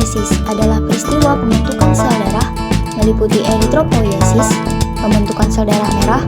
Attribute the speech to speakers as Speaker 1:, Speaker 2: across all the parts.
Speaker 1: Hemopoiesis adalah peristiwa pembentukan sel darah meliputi eritropoiesis, pembentukan sel darah merah,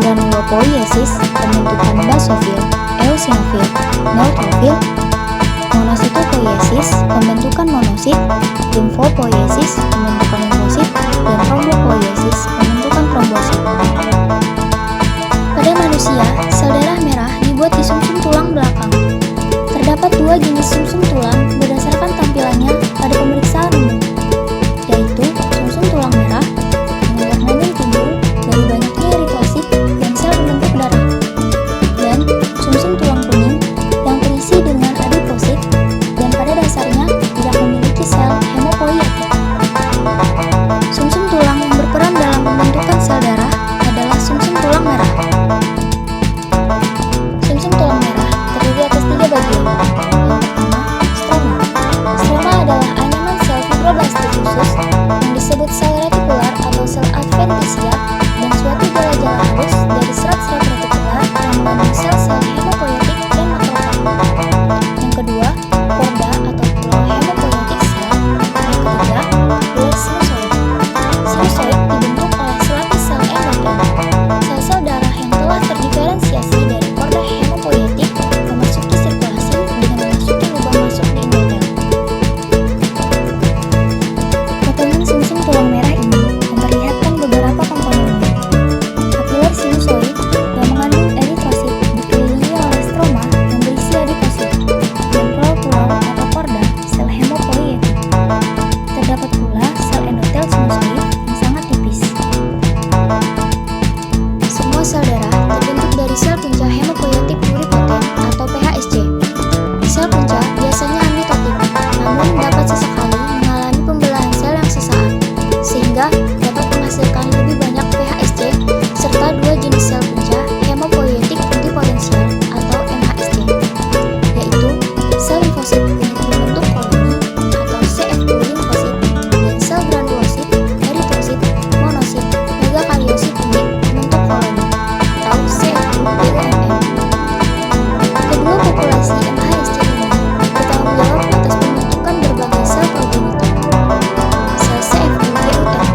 Speaker 1: granulopoiesis, pembentukan basofil, eosinofil, neutrofil, monositopoiesis, pembentukan monosit, limfopoiesis, pembentukan limfosit, dan trombopoiesis, pembentukan trombosit. Pada manusia, sel darah merah dibuat di sumsum tulang belakang. Terdapat dua jenis sumsum tulang berdasarkan tampilannya pada pemeriksaan umum, yaitu sumsum tulang merah dengan warnanya timbul dari banyaknya eritrosit dan sel pembentuk darah, dan sumsum tulang kuning yang terisi dengan adiposit dan pada dasarnya tidak memiliki sel hemopoietik. Sumsum tulang yang berperan dalam pembentukan sel darah adalah sumsum tulang merah. Sumsum tulang merah terdiri atas 3 bagian. Yang pertama, stroma. Stroma adalah anyaman sel fibroblastik khusus yang disebut sel retikular atau sel adventisia dan suatu jala-jala halus dari serat-serat retikular yang mengandung sel-sel hemopoietik dan makrofag. Yang kedua, korda atau pulau hemopoietik sel. Yang ketiga, pulau sinusoid. Sinusoid dibentuk oleh selapis sel endotel. Sel-sel darah yang telah terdiferensiasi dari korda hemopoietik memasuki sirkulasi dengan memasuki lubang masuk di endotel. Potongan sumsum tulang merah ini memperlihatkan beberapa komponennya. Kapiler sinusoid yang mengandung eritrosit dikelilingi oleh stroma yang berisi adiposit, dan pulau-pulau atau korda sel hemopoietik. Terdapat pula sel endotel sinusoid yang sangat tipis. Semua sel darah terbentuk dari sel punca hemopoietik pluripoten atau PHSC. Sel punca biasanya amitotik, namun dapat sesekali mengalami pembelahan sel yang sesaat, sehingga dapat menghasilkan lebih banyak PHSC serta 2 jenis sel punca hemopoietik multipotensial atau MHSC, yaitu sel limfosit yang berbentuk koloni atau CF2 limfosit dan sel granulosit, eritrosit, monosit, megakariosit unik bentuk koloni atau CF2 GUMM. Kedua populasi MHSC ini bertanggung jawab atas pembentukan berbagai sel progenitor. Sel CF2 GUMM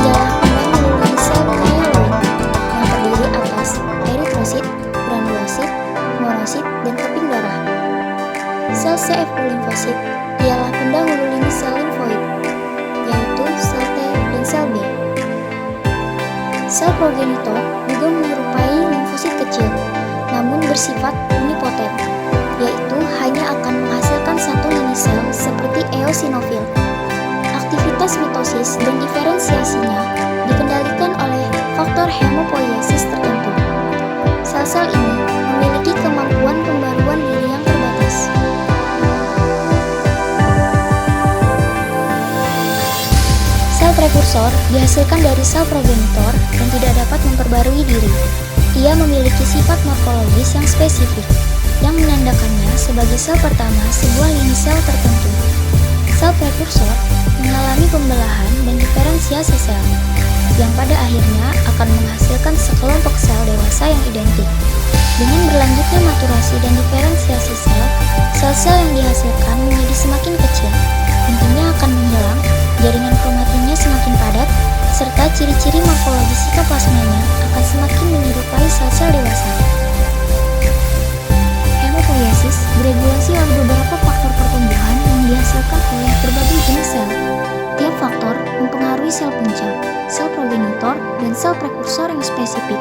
Speaker 1: ialah pembangun dari sel myeloid yang terdiri atas eritrosit, granulosit, monosit, dan keping darah. Sel CF2 limfosit ialah pendahulu lini sel limfoid, yaitu sel T dan sel B. Sel progenitor juga menyerupai limfosit kecil, namun bersifat unipotent, yaitu hanya akan menghasilkan satu lini sel seperti eosinofil. Aktivitas mitosis dan diferensiasinya dikendalikan oleh faktor hemopoiesis tertentu. Sel-sel ini memiliki kemampuan pembaruan diri yang terbatas. Sel prekursor dihasilkan dari sel progenitor dan tidak dapat memperbarui diri. Ia memiliki sifat morfologis yang spesifik, yang menandakannya sebagai sel pertama sebuah lini sel tertentu. Sel prekursor mengalami pembelahan dan diferensiasi sel, yang pada akhirnya akan menghasilkan sekelompok sel dewasa yang identik. Dengan berlanjutnya maturasi dan diferensiasi sel, sel-sel yang dihasilkan menjadi semakin kecil, intinya akan menghilang, jaringan kromatinnya semakin padat, serta ciri-ciri morfologi sitoplasmanya akan semakin menyerupai sel-sel dewasa. Hemopoiesis diregulasi oleh beberapa faktor pertumbuhan yang dihasilkan oleh berbagai jenis sel. Tiap faktor mempengaruhi sel punca, sel progenitor, dan sel prekursor yang spesifik.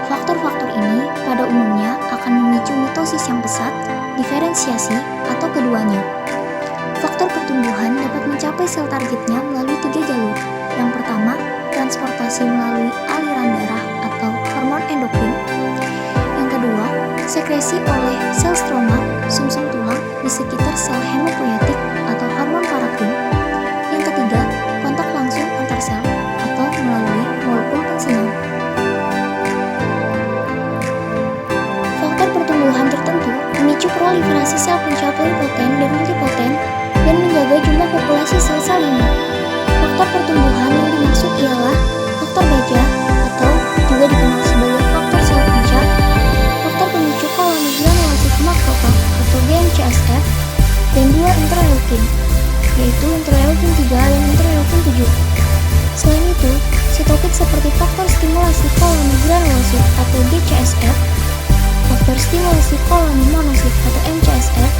Speaker 1: Faktor-faktor ini pada umumnya akan memicu mitosis yang pesat, diferensiasi, atau keduanya. Faktor pertumbuhan dapat mencapai sel targetnya melalui 3 jalur. Yang pertama, transportasi melalui aliran darah atau hormon endokrin. Yang kedua, sekresi oleh sel stroma, sumsum tulang di sekitar sel hemopoietik atau hormon parakrin. Yang ketiga, kontak langsung antar sel atau melalui molekul pensinyal. Faktor pertumbuhan tertentu memicu proliferasi sel punca pluripoten dan multipoten dan menjaga jumlah populasi sel-sel ini. Faktor pertumbuhan yang dimaksud ialah faktor gajah atau juga dikenal sebagai faktor sel punca, faktor pemicu koloni granulosit makrofag atau GM-CSF, dan 2 interleukin, yaitu seperti faktor stimulasi koloni granulosit atau GCSF, faktor stimulasi koloni monosit atau MCSF,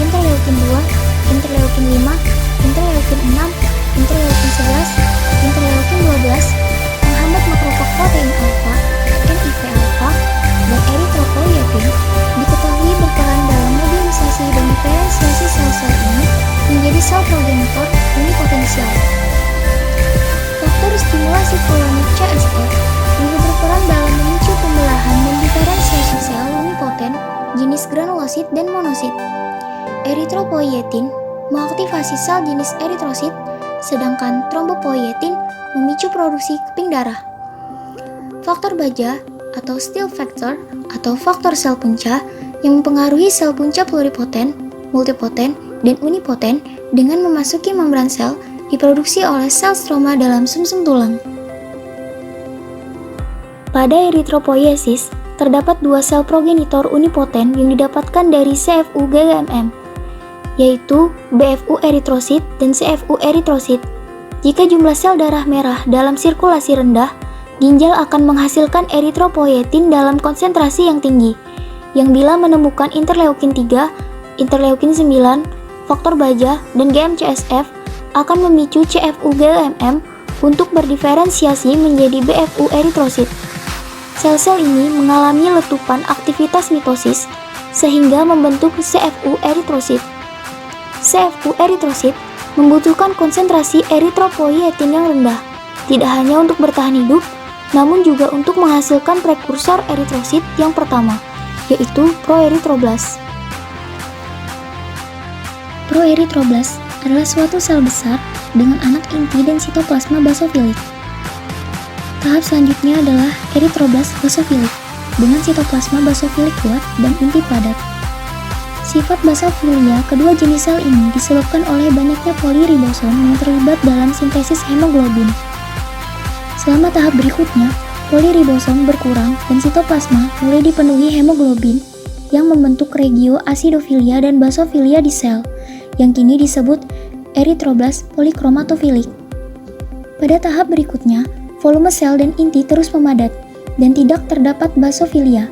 Speaker 1: interleukin 2, interleukin 5, interleukin 6, interleukin 11, interleukin 12, menghambat makrofag protein alfa, NIV alfa, dan eritropoietin diketahui berperan dalam mobilisasi dan diferensiasi sel-sel ini menjadi sel progenitor unipotensial. Faktor stimulasi koloni CSF juga berperan dalam memicu pembelahan dan diferensiasi sel unipoten jenis granulosit dan monosit. Eritropoietin mengaktifasi sel jenis eritrosit, sedangkan trombopoietin memicu produksi keping darah. Faktor baja atau Still factor atau faktor sel punca yang mempengaruhi sel punca pluripoten, multipoten, dan unipoten dengan memasuki membran sel diproduksi oleh sel stroma dalam sumsum tulang. Pada eritropoiesis, terdapat dua sel progenitor unipoten yang didapatkan dari CFU GGMM, yaitu BFU eritrosit dan CFU eritrosit. Jika jumlah sel darah merah dalam sirkulasi rendah, ginjal akan menghasilkan eritropoietin dalam konsentrasi yang tinggi, yang bila menemukan interleukin 3, interleukin 9, faktor baja, dan GM-CSF akan memicu CFU-GMM untuk berdiferensiasi menjadi BFU eritrosit. Sel-sel ini mengalami letupan aktivitas mitosis sehingga membentuk CFU eritrosit. CFU eritrosit membutuhkan konsentrasi eritropoietin yang rendah, tidak hanya untuk bertahan hidup, namun juga untuk menghasilkan prekursor eritrosit yang pertama, yaitu proeritroblas. Proeritroblas adalah suatu sel besar dengan anak inti dan sitoplasma basofilik. Tahap selanjutnya adalah eritroblas basofilik dengan sitoplasma basofilik kuat dan inti padat. Sifat basofilia kedua jenis sel ini disebabkan oleh banyaknya poliribosom yang terlibat dalam sintesis hemoglobin. Selama tahap berikutnya, poliribosom berkurang dan sitoplasma mulai dipenuhi hemoglobin yang membentuk regio asidofilia dan basofilia di sel, yang kini disebut eritroblas polikromatofilik. Pada tahap berikutnya, volume sel dan inti terus memadat dan tidak terdapat basofilia,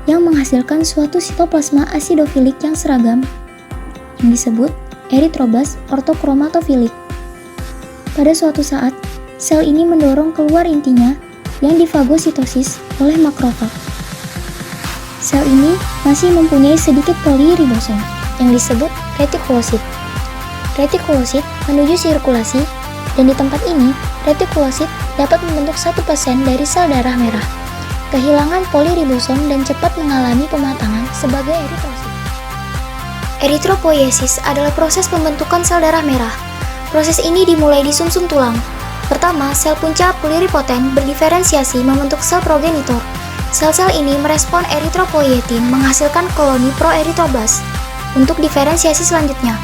Speaker 1: yang menghasilkan suatu sitoplasma asidofilik yang seragam, yang disebut eritroblas ortokromatofilik. Pada suatu saat, sel ini mendorong keluar intinya yang difagositosis oleh makrofag. Sel ini masih mempunyai sedikit poliribosom yang disebut retikulosit. Retikulosit menuju sirkulasi, dan di tempat ini retikulosit dapat membentuk 1% dari sel darah merah. Kehilangan poliribosom dan cepat mengalami pematangan sebagai eritrosit. Eritropoiesis adalah proses pembentukan sel darah merah. Proses ini dimulai di sumsum tulang. Pertama, sel punca pluripoten berdiferensiasi membentuk sel progenitor. Sel-sel ini merespon eritropoietin menghasilkan koloni proeritroblas. Untuk diferensiasi selanjutnya,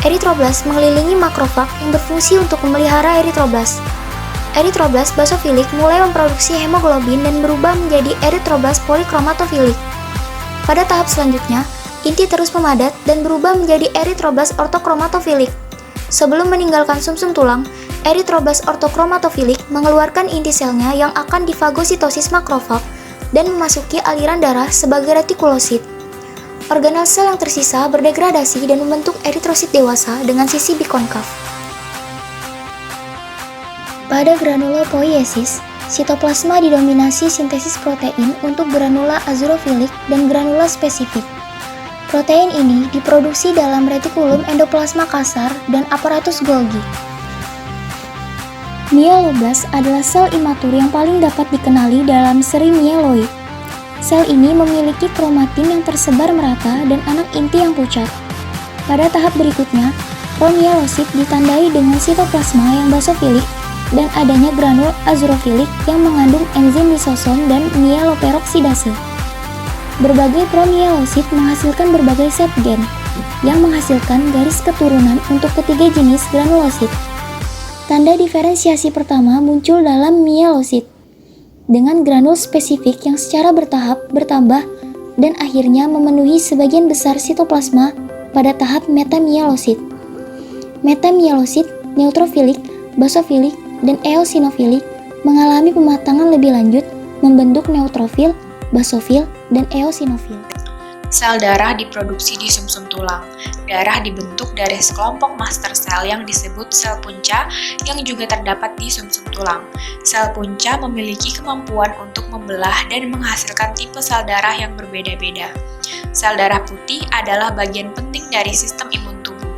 Speaker 1: eritroblas mengelilingi makrofag yang berfungsi untuk memelihara eritroblas. Eritroblas basofilik mulai memproduksi hemoglobin dan berubah menjadi eritroblas polikromatofilik. Pada tahap selanjutnya, inti terus memadat dan berubah menjadi eritroblas ortokromatofilik. Sebelum meninggalkan sumsum tulang, eritroblas ortokromatofilik mengeluarkan inti selnya yang akan difagositosis makrofag dan memasuki aliran darah sebagai retikulosit. Organel sel yang tersisa berdegradasi dan membentuk eritrosit dewasa dengan sisi bikonkav. Pada granulopoiesis, sitoplasma didominasi sintesis protein untuk granula azurofilik dan granula spesifik. Protein ini diproduksi dalam retikulum endoplasma kasar dan aparatus Golgi. Mieloblast adalah sel imatur yang paling dapat dikenali dalam seri mieloid. Sel ini memiliki kromatin yang tersebar merata dan anak inti yang pucat. Pada tahap berikutnya, promielosit ditandai dengan sitoplasma yang basofilik dan adanya granul azurofilik yang mengandung enzim lisosom dan mieloperoksidase. Berbagai promielosit menghasilkan berbagai set gen yang menghasilkan garis keturunan untuk ketiga jenis granulosit. Tanda diferensiasi pertama muncul dalam mielosit dengan granul spesifik yang secara bertahap bertambah dan akhirnya memenuhi sebagian besar sitoplasma pada tahap metamielosit. Metamielosit, neutrofilik, basofilik, dan eosinofilik mengalami pematangan lebih lanjut, membentuk neutrofil, basofil, dan eosinofil.
Speaker 2: Sel darah diproduksi di sumsum tulang. Darah dibentuk dari sekelompok master sel yang disebut sel punca yang juga terdapat di sumsum tulang. Sel punca memiliki kemampuan untuk membelah dan menghasilkan tipe sel darah yang berbeda-beda. Sel darah putih adalah bagian penting dari sistem imun tubuh.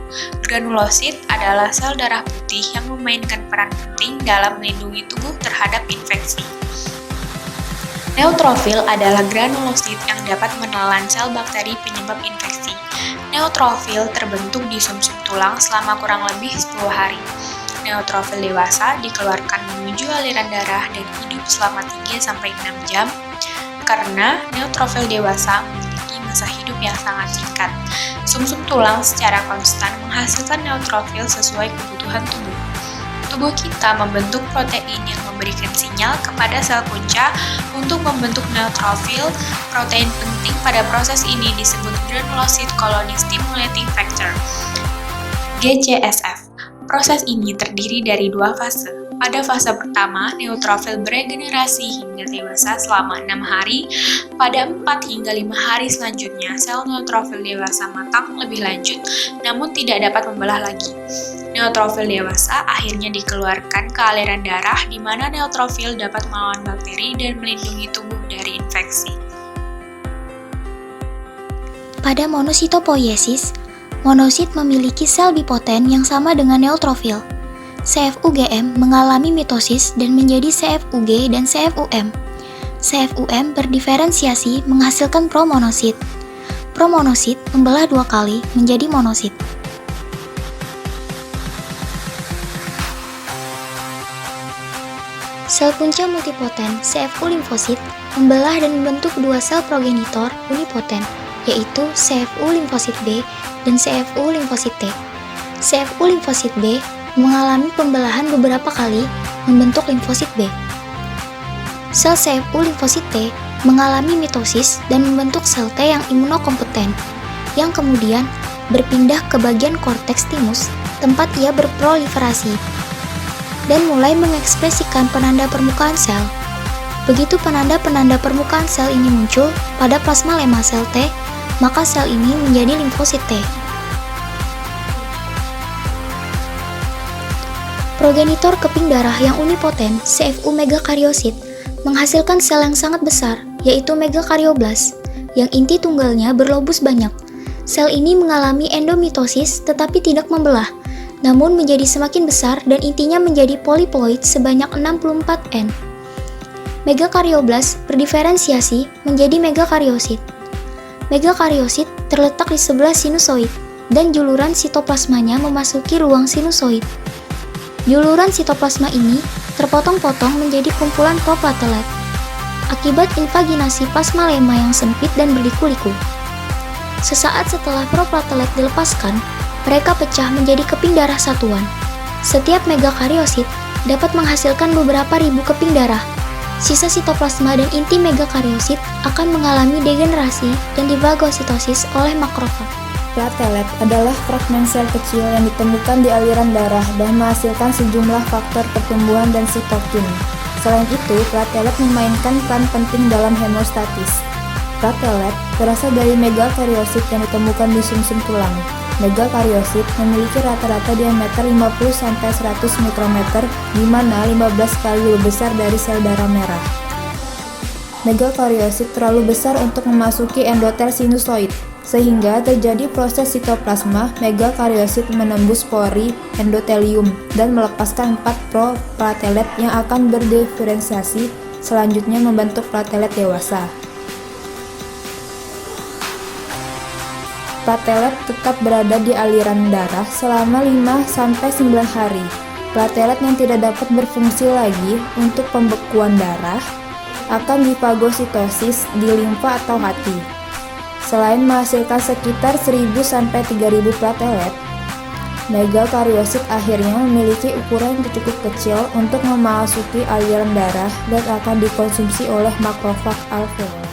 Speaker 2: Granulosit adalah sel darah putih yang memainkan peran penting dalam melindungi tubuh terhadap infeksi. Neutrofil adalah granulosit yang dapat menelan sel bakteri penyebab infeksi. Neutrofil terbentuk di sumsum tulang selama kurang lebih 10 hari. Neutrofil dewasa dikeluarkan menuju aliran darah dan hidup selama 3-6 jam karena neutrofil dewasa memiliki masa hidup yang sangat singkat. Sumsum tulang secara konstan menghasilkan neutrofil sesuai kebutuhan tubuh. Tubuh kita membentuk protein yang memberikan sinyal kepada sel punca untuk membentuk neutrofil. Protein penting pada proses ini disebut granulocyte colony stimulating factor, GCSF. Proses ini terdiri dari 2 fase. Pada fase pertama, neutrofil beregenerasi hingga dewasa selama 6 hari. Pada 4 hingga 5 hari selanjutnya, sel neutrofil dewasa matang lebih lanjut, namun tidak dapat membelah lagi. Neutrofil dewasa akhirnya dikeluarkan ke aliran darah di mana neutrofil dapat melawan bakteri dan melindungi tubuh dari infeksi.
Speaker 1: Pada monositopoiesis, monosit memiliki sel bipoten yang sama dengan neutrofil. CFUGM mengalami mitosis dan menjadi CFUG dan CFUM. CFUM berdiferensiasi menghasilkan promonosit. Promonosit membelah 2 kali menjadi monosit. Sel punca multipoten CFU limfosit membelah dan membentuk 2 sel progenitor unipoten, yaitu CFU limfosit B dan CFU limfosit T. CFU limfosit B mengalami pembelahan beberapa kali membentuk limfosit B. Sel CFU limfosit T mengalami mitosis dan membentuk sel T yang imunokompeten, yang kemudian berpindah ke bagian korteks timus, tempat ia berproliferasi, dan mulai mengekspresikan penanda permukaan sel. Begitu penanda-penanda permukaan sel ini muncul pada plasma lemma sel T, maka sel ini menjadi limfosit T. Progenitor keping darah yang unipoten, CFU megakariosit, menghasilkan sel yang sangat besar, yaitu megakarioblas, yang inti tunggalnya berlobus banyak. Sel ini mengalami endomitosis tetapi tidak membelah, namun menjadi semakin besar dan intinya menjadi poliploid sebanyak 64N. Megakarioblast berdiferensiasi menjadi megakariosit. Megakariosit terletak di sebelah sinusoid, dan juluran sitoplasmanya memasuki ruang sinusoid. Juluran sitoplasma ini terpotong-potong menjadi kumpulan proplatelet, akibat invaginasi plasma lemma yang sempit dan berliku-liku. Sesaat setelah proplatelet dilepaskan, mereka pecah menjadi keping darah satuan. Setiap megakariosit dapat menghasilkan beberapa ribu keping darah. Sisa sitoplasma dan inti megakariosit akan mengalami degenerasi dan divagositosis oleh makrofag.
Speaker 3: Platelet adalah fragmen sel kecil yang ditemukan di aliran darah dan menghasilkan sejumlah faktor pertumbuhan dan sitokin. Selain itu, platelet memainkan peran penting dalam hemostatis. Platelet berasal dari megakariosit yang ditemukan di sumsum tulang. Megakariosit memiliki rata-rata diameter 50-100 mikrometer, di mana 15 kali lebih besar dari sel darah merah. Megakariosit terlalu besar untuk memasuki endotel sinusoid, sehingga terjadi proses sitoplasma. Megakariosit menembus pori endotelium dan melepaskan 4 proplatelet yang akan berdiferensiasi selanjutnya membentuk platelet dewasa. Platelet tetap berada di aliran darah selama 5-9 hari. Platelet yang tidak dapat berfungsi lagi untuk pembekuan darah akan difagositosis di limfa atau hati. Selain menghasilkan sekitar 1000-3000 platelet, megakariosit akhirnya memiliki ukuran yang cukup kecil untuk memasuki aliran darah dan akan dikonsumsi oleh makrofag alveolar.